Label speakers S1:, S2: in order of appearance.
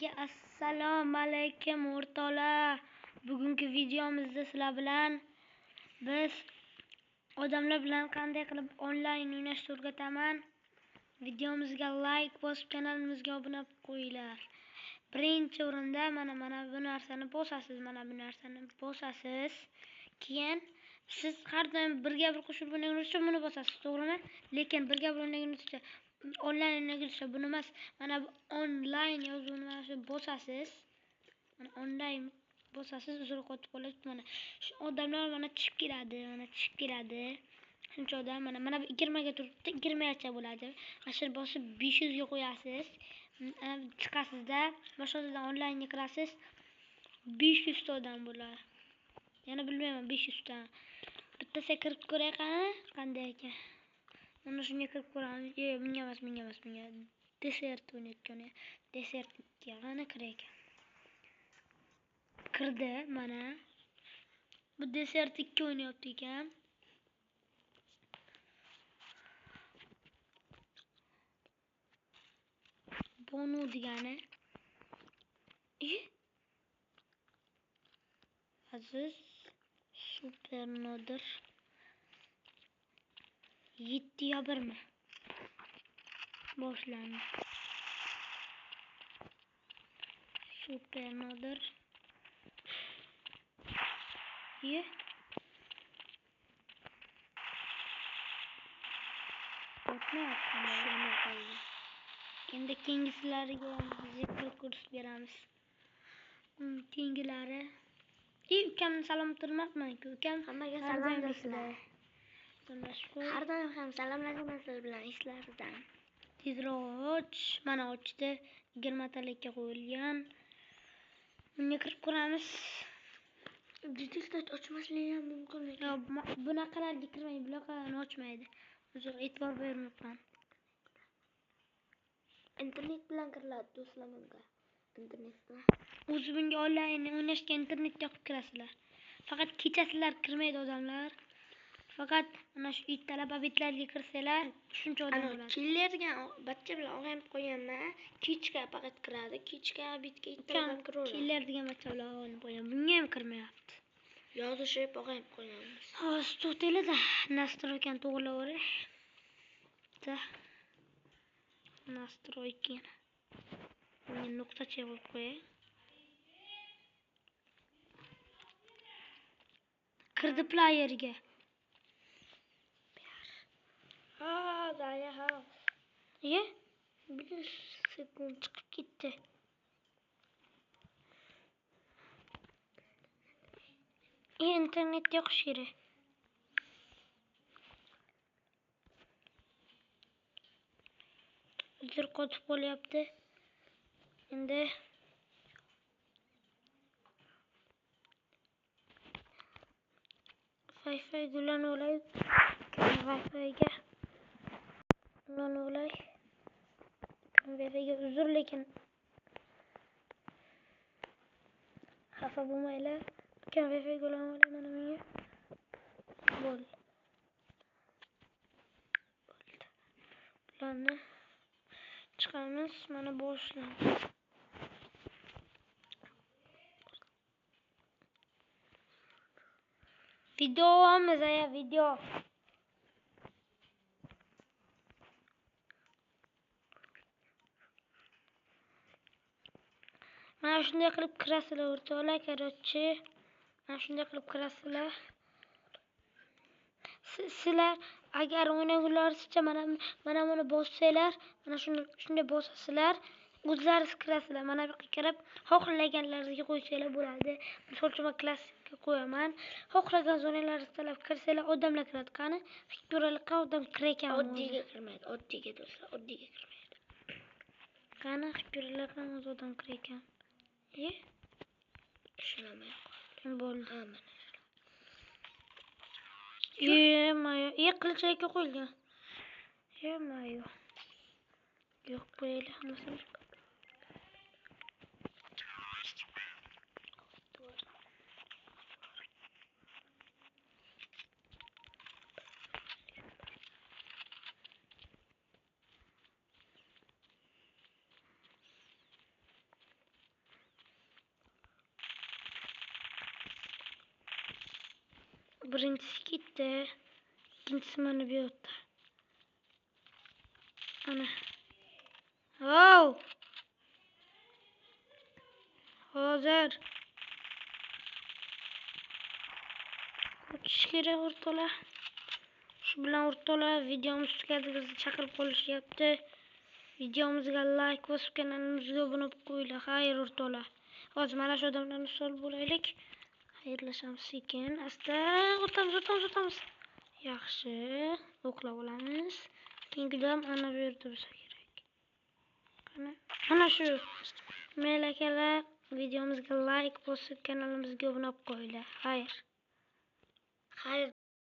S1: Hammaga assalomu alaykum o'rtoqlar. Bugungi videomizda sizlar bilan biz odamlar bilan qanday qilib onlayn o'ynashni o'rgataman. Videomizga like bosib, kanalimizga obuna bo'lib qo'yinglar. Birinchi o'rinda mana bu narsani bosasiz. Keyin siz har doim birga bir qo'shilib o'ynagunizcha buni bosasiz, to'g'rimi? Lekin birga bir o'ynagunizcha onlayn o'ynagunizcha buni emas, mana bu onlayn yozuvini mana shu bosasiz. Mana onlayn bosasiz, uzr qotib qoladi. Mana shu odamlar mana tushib keladi. Shuncha odam mana bu 20 ga turibdi, 20 gacha bo'ladi. Mana shu bosib 500 ga qo'yasiz. Chiqasizda, boshqadan onlaynga kirasiz. 500 ta odam bo'ladi. Yana bilmayman 500 ta. Bittasiga kirib ko'ray qanday ekan. Mana shunga kirib ko'ramiz. Menga emas. Desert o'ynayotgan. Desertga qani kiray ekan. Kirdi mana. Bu Desert 2 o'ynayapti ekan. Bonu degani. Aziz super nodir 7-1 mi? Boshlandi. Super nodir. Endi keyingisilariga zikr kurs beramiz. Keyingilari. Ukamni salom turmaqman-ku. Ukam
S2: hammaga salom do'stlar. Har doim ham salomlashaman sizlar bilan ishlaridan.
S1: Tezroq mana ochdi. 20 talikka qo'yilgan. Bunga kirib ko'ramiz.
S2: Detektor ochmasligi ham mumkin ekan.
S1: Yo'q, bunaqalarga kirmang, bularni ochmaydi. Uzr, e'tibor bermayman.
S2: Internet bilan kiriladi do'stlar bunga. Internet bilan.
S1: O'zi bunga onlayn o'ynashga internet yoqib kirasizlar. Faqat kechasizlar kirmaydi odamlar. Faqat mana shu talaba bitlarga kirsanglar, shuncha odam bo'ladi.
S2: Killerga bachcha bilan o'g'ayib qo'yganman. Kechga faqat kiradi. Kechga bitga odam kiraveradi.
S1: Killer degan bachcha bilan o'g'ayib qo'ygan. Bunga ham kirmayapti.
S2: Yozishib o'g'ayib qo'yganmiz.
S1: Hozir to'xtanglar-da, nastroykani to'g'rilaveray. Настройки. Bunga nuqtacha qo'yib qo'yay. Kirdi playerga. Bir sekund chiqib ketdi. Internet yo'q shiri. Uzr qotib qolyapti. Endi Wi-Fi gulan olay. Wi-Fi'ga gulan olay. Wi-Fi'ga uzr, lekin xafa bo'lmaylar. Wi-Fi gulan olay mana menga. Bo'ldi. Bularni chiqamiz, mana boshlandi. Videomiz video. Mana shunday qilib kirasizlar o'rtoqlar, короче. Mana shunday qilib kirasizlar. Sizlar agar o'ynagunlaringizcha mana buni bossanglar, mana shunday bosasizlar, o'zlaringiz kirasizlar. Mana bu yerga kirib, xohlaganlaringizga qo'ysanglar bo'ladi. Misol uchun men klassikka qo'yaman. Xohlagan zonalaringizni tanlab kirsanglar, odamlar kiradi. Qani, ko'ralik odam kirekan.
S2: Oddiyga kirmaydi, oddiyga do'stlar, oddiyga kirmaydi.
S1: Qani, ko'ralik odam kirekan.
S2: Ishlamay
S1: bo'ldi.
S2: Mana.
S1: Mayo, qilichlarga qo'yilgan. Mayo. Yo'q, qo'yaylik hammasini. birinchisi ketdi. İkincisi mana bu yerda. Ana. Oh! Hozir. O'tish kerak o'rtoqlar. Shu bilan o'rtoqlar videomiz tugadi. Bizni chaqirib qolishyapti. Videomizga like bosib kanalimizga obuna bo'lib qo'yinglar. Xayr o'rtoqlar. Hozir mana shu odamlarni solib bo'laylik. Xayrlashamiz sekin. Asta o'tamiz. Yaxshi. O'qlab olamiz. Keyingidam ana bu yerda bo'lsa kerak. Ana shu. Mayli akalar, videomizga like bosib kanalimizga obuna bo'lib qo'yinglar. Xayr.
S2: Xayr